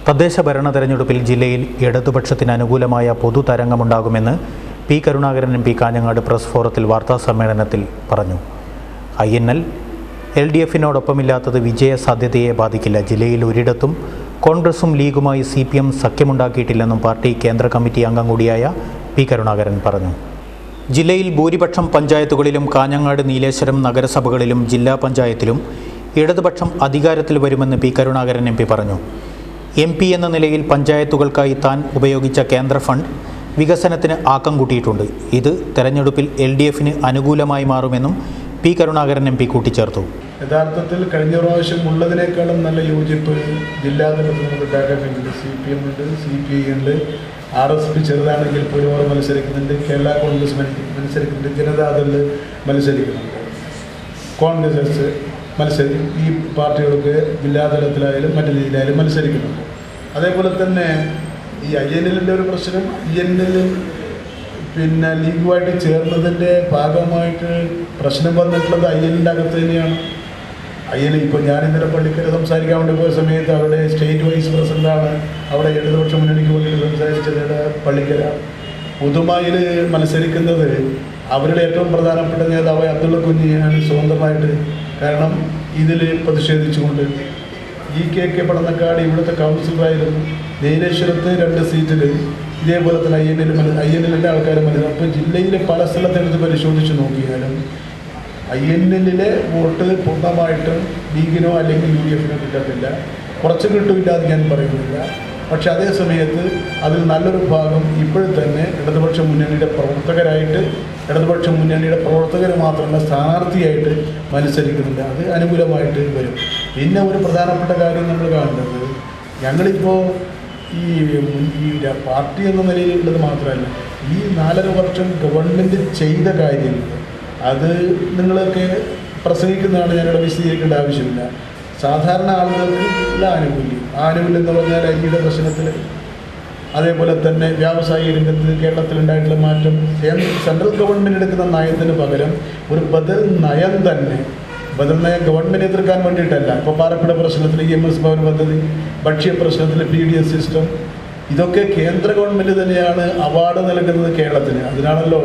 തദ്ദേശ ഭരണ തെരഞ്ഞെടുപ്പിൽ ജില്ലയിൽ ഇടതുപക്ഷത്തിന് അനുകൂലമായ പൊതുതരംഗമുണ്ടാകുമെന്ന് P Karunakaran M P Kanhangad press ഫോറത്തിൽ വാർത്താസമ്മേളനത്തിൽ പറഞ്ഞു. INL LDFിനോടൊപ്പമില്ലാത്തത് വിജയസാധ്യതയെ ബാധിക്കില്ല. ജില്ലയിൽ ഒരിടത്തും കോൺഗ്രസും ലീഗുമായി CPM സഖ്യമുണ്ടാക്കിയിട്ടില്ലെന്നും പാർട്ടി കേന്ദ്ര കമ്മിറ്റി അംഗം കൂടിയായ പി കരുണാകരൻ പറഞ്ഞു. ജില്ലയിൽ ഭൂരിപക്ഷം പഞ്ചായത്തുകളിലും കാഞ്ഞങ്ങാട് നീലേശ്വരം നഗരസഭകളിലും ജില്ലാ പഞ്ചായത്തിലും ഇടതുപക്ഷം അധികാരത്തിൽ വരുമെന്ന് പി കരുണാകരൻ MP പറഞ്ഞു. MP എന്ന നിലയിൽ പഞ്ചായത്തുകൾക്കായി താൻ ഉപയോഗിച്ച കേന്ദ്ര ഫണ്ട് വികസനത്തിന് ആക്കം കൂട്ടിയിട്ടുണ്ട്. ഇത് തെരഞ്ഞെടുപ്പിൽ LDFിന് അനുകൂലമായി മാറുമെന്നും പി കരുണാകരൻ MP കൂട്ടിച്ചേർത്തു. യഥാർത്ഥത്തിൽ കഴിഞ്ഞ പ്രാവശ്യം ഉള്ളതിനേക്കാളും നല്ല യോജിപ്പ് ജില്ലാതലത്തിൽ നമുക്ക് ഉണ്ടാക്കാനുണ്ട്. CPM ഉണ്ട്, CPI ഉണ്ട്, RSP ചെറുതാണെങ്കിൽ പോലും അവർ മത്സരിക്കുന്നുണ്ട്, കേരള കോൺഗ്രസ് മത്സരിക്കുന്നുണ്ട്, ജനതാദൾ മത്സരിക്കുന്നുണ്ട്, കോൺഗ്രസ് ഈ പാർട്ടികൾക്ക് ജില്ലാതലത്തിലായാലും മറ്റു രീതിയിലായാലും മത്സരിക്കുന്നുണ്ട്. അതേപോലെ തന്നെ ഈ INLൻ്റെ ഒരു പ്രശ്നം, INL പിന്നെ ലീഗുമായിട്ട് ചേർന്നതിൻ്റെ ഭാഗമായിട്ട് പ്രശ്നം വന്നിട്ടുള്ളത് INLൻ്റെ അകത്ത് തന്നെയാണ്. INL ഇപ്പോൾ ഞാൻ ഇന്നലെ പള്ളിക്കര സംസാരിക്കാൻ വേണ്ടി പോയ സമയത്ത് അവിടെ സ്റ്റേറ്റ് വൈസ് പ്രസിഡൻ്റാണ് അവിടെ ഇടതുപക്ഷ മുന്നണിക്ക് വേണ്ടി സംസാരിച്ചത് പള്ളിക്കര. പുതുമയിൽ മത്സരിക്കുന്നത് അവരുടെ ഏറ്റവും പ്രധാനപ്പെട്ട നേതാവ് അബ്ദുള്ള കുഞ്ഞിയാണ് സ്വന്തമായിട്ട്. കാരണം ഇതിൽ പ്രതിഷേധിച്ചുകൊണ്ട് EK പടന്നക്കാട് ഇവിടുത്തെ കൗൺസിലറായിരുന്നു. നീലേശ്വരത്ത് 2 സീറ്റിൽ ഇതേപോലെ തന്നെ INLൻ്റെ ആൾക്കാർ മത്സരം. അപ്പോൾ ജില്ലയിലെ പല സ്ഥലത്തെടുത്ത് പരിശോധിച്ച് നോക്കിയാലും INLലെ വോട്ട് പൂർണ്ണമായിട്ടും ലീഗിനോ അല്ലെങ്കിൽ UDFിനോ കിട്ടത്തില്ല. കുറച്ച് കിട്ടില്ല എന്ന് ഞാൻ പറയുന്നില്ല. പക്ഷെ അതേ സമയത്ത് അതിൽ നല്ലൊരു ഭാഗം ഇപ്പോഴും തന്നെ ഇടതുപക്ഷ മുന്നണിയുടെ പ്രവർത്തകർ മാത്രമല്ല സ്ഥാനാർത്ഥിയായിട്ട് മത്സരിക്കുന്നുണ്ട്. അത് അനുകൂലമായിട്ട് വരും. പിന്നെ ഒരു പ്രധാനപ്പെട്ട കാര്യം നമ്മൾ കാണുന്നത്, ഞങ്ങളിപ്പോൾ ഈ പാർട്ടി എന്ന നിലയിലുള്ളത് മാത്രമല്ല, ഈ 4.5 വർഷം ഗവൺമെൻറ് ചെയ്ത കാര്യങ്ങൾ അത് നിങ്ങളൊക്കെ പ്രസംഗിക്കുന്നതാണ്, ഞങ്ങളുടെ വിശദീകരിക്കേണ്ട ആവശ്യമില്ല. സാധാരണ ആളുകൾക്ക് ഉള്ള ആനുകൂല്യം എന്ന് പറഞ്ഞാൽ അരിയുടെ പ്രശ്നത്തിൽ, അതേപോലെ തന്നെ വ്യാവസായിക രംഗത്ത് കേരളത്തിലുണ്ടായിട്ടുള്ള മാറ്റം, സെൻട്രൽ ഗവൺമെൻറ് എടുക്കുന്ന നയത്തിന് പകരം ഒരു ബദൽ നയം ഗവൺമെൻറ് എതിർക്കാൻ വേണ്ടിയിട്ടല്ല. ഇപ്പോൾ പാലക്കാട് പ്രശ്നത്തിൽ EMS ഭവൻ പദ്ധതി, ഭക്ഷ്യ പ്രശ്നത്തിൽ PDS സിസ്റ്റം, ഇതൊക്കെ കേന്ദ്ര ഗവൺമെൻറ് തന്നെയാണ് അവാർഡ് നൽകുന്നത് കേരളത്തിന്. അതിനാണല്ലോ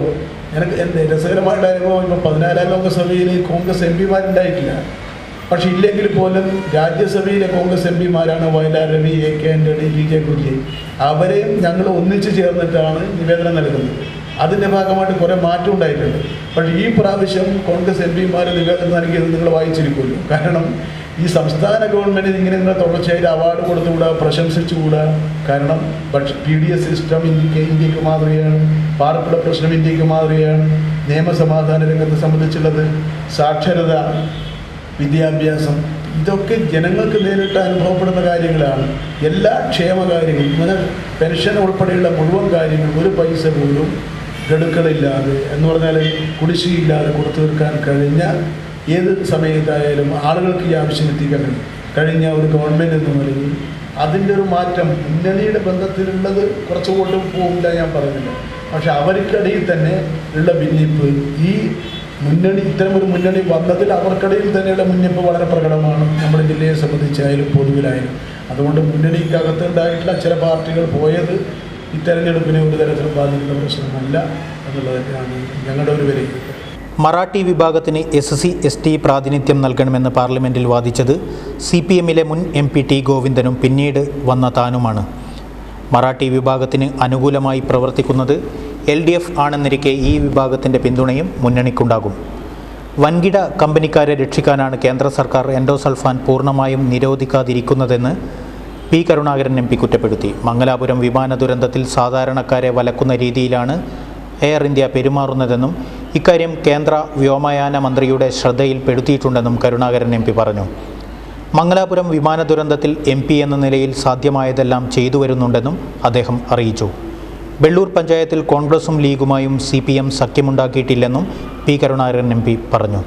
എനിക്ക് എൻ്റെ രസകരമായിട്ട് അനുഭവം. ഇപ്പോൾ 14ാം ലോകസഭയിൽ കോൺഗ്രസ് MPമാരുണ്ടായിട്ടില്ല. പക്ഷെ ഇല്ലെങ്കിൽ പോലും രാജ്യസഭയിലെ കോൺഗ്രസ് MPമാരാണ് വയലാർ രവി, AK ആൻ്റണി, VJ കുര്യൻ. അവരെയും ഞങ്ങൾ ഒന്നിച്ചു ചേർന്നിട്ടാണ് നിവേദനം നൽകുന്നത്. അതിൻ്റെ ഭാഗമായിട്ട് കുറേ മാറ്റം ഉണ്ടായിട്ടുണ്ട്. പക്ഷേ ഈ പ്രാവശ്യം കോൺഗ്രസ് MPമാർ നിവേദനം നൽകിയത് നിങ്ങൾ വായിച്ചിരിക്കുമല്ലോ. കാരണം ഈ സംസ്ഥാന ഗവൺമെൻറ് ഇങ്ങനെ നിങ്ങൾ തുടർച്ചയായിട്ട് അവാർഡ് കൊടുത്തുകൂടാ, പ്രശംസിച്ചുകൂടാ. കാരണം PDS സിസ്റ്റം ഇന്ത്യക്ക് മാതൃകയാണ്, പാർപ്പിട പ്രശ്നം ഇന്ത്യക്ക് മാതൃകയാണ്, നിയമസമാധാന രംഗത്തെ സംബന്ധിച്ചുള്ളത്, സാക്ഷരത, വിദ്യാഭ്യാസം, ഇതൊക്കെ ജനങ്ങൾക്ക് നേരിട്ട് അനുഭവപ്പെടുന്ന കാര്യങ്ങളാണ്. എല്ലാ ക്ഷേമകാര്യങ്ങളും, ഇങ്ങനെ പെൻഷൻ ഉൾപ്പെടെയുള്ള മുഴുവൻ കാര്യങ്ങൾ ഒരു പൈസ പോലും ഗഡുക്കളില്ലാതെ എന്ന് പറഞ്ഞാൽ കുടിശ്ശികയില്ലാതെ കൊടുത്തു തീർക്കാൻ കഴിഞ്ഞ ഏത് സമയത്തായാലും ആളുകൾക്ക് ഈ ആവശ്യം എത്തിക്കാൻ കഴിഞ്ഞ ഒരു ഗവൺമെൻറ് എന്ന നിലയിൽ അതിൻ്റെ ഒരു മാറ്റം മുന്നണിയുടെ ബന്ധത്തിലുള്ളത് കുറച്ച് വോട്ട് പോകില്ല ഞാൻ പറയുന്നില്ല. പക്ഷെ അവർക്കിടയിൽ തന്നെ ഉള്ള ഭിന്നിപ്പ്, ഈ മുന്നണി ഇത്തരമൊരു മുന്നണി വന്നതിൽ അവർക്കിടയിൽ തന്നെയുള്ള മുന്നിപ്പ് വളരെ പ്രകടമാണ് നമ്മുടെ ജില്ലയെ സംബന്ധിച്ചായാലും പൊതുവിലായാലും. അതുകൊണ്ട് മുന്നണിക്കകത്തുണ്ടായിട്ടുള്ള ചില പാർട്ടികൾ പോയത് ഈ തെരഞ്ഞെടുപ്പിനെ ഒരു തരത്തിലും ബാധിക്കുന്ന പ്രശ്നമല്ല എന്നുള്ളത് തന്നെയാണ് ഞങ്ങളുടെ ഒരു വിലയിരുത്തൽ. മറാഠി വിഭാഗത്തിന് SC/ST പ്രാതിനിധ്യം നൽകണമെന്ന് പാർലമെൻറ്റിൽ വാദിച്ചത് CPMലെ മുൻ MP T ഗോവിന്ദനും പിന്നീട് വന്ന താനുമാണ്. മറാഠി വിഭാഗത്തിന് അനുകൂലമായി പ്രവർത്തിക്കുന്നത് LDF ആണെന്നിരിക്കെ ഈ വിഭാഗത്തിൻ്റെ പിന്തുണയും മുന്നണിക്കുണ്ടാകും. വൻകിട കമ്പനിക്കാരെ രക്ഷിക്കാനാണ് കേന്ദ്ര സർക്കാർ എൻഡോസൾഫാൻ പൂർണ്ണമായും നിരോധിക്കാതിരിക്കുന്നതെന്ന് പി കരുണാകരൻ MP കുറ്റപ്പെടുത്തി. മംഗലാപുരം വിമാന ദുരന്തത്തിൽ സാധാരണക്കാരെ വലക്കുന്ന രീതിയിലാണ് എയർ ഇന്ത്യ പെരുമാറുന്നതെന്നും ഇക്കാര്യം കേന്ദ്ര വ്യോമയാന മന്ത്രിയുടെ ശ്രദ്ധയിൽപ്പെടുത്തിയിട്ടുണ്ടെന്നും കരുണാകരൻ MP പറഞ്ഞു. മംഗലാപുരം വിമാന ദുരന്തത്തിൽ MP എന്ന നിലയിൽ സാധ്യമായതെല്ലാം ചെയ്തു വരുന്നുണ്ടെന്നും അദ്ദേഹം അറിയിച്ചു. വെള്ളൂർ പഞ്ചായത്തിൽ കോൺഗ്രസും ലീഗുമായും CPM സഖ്യമുണ്ടാക്കിയിട്ടില്ലെന്നും പി കരുണാകരൻ MP പറഞ്ഞു.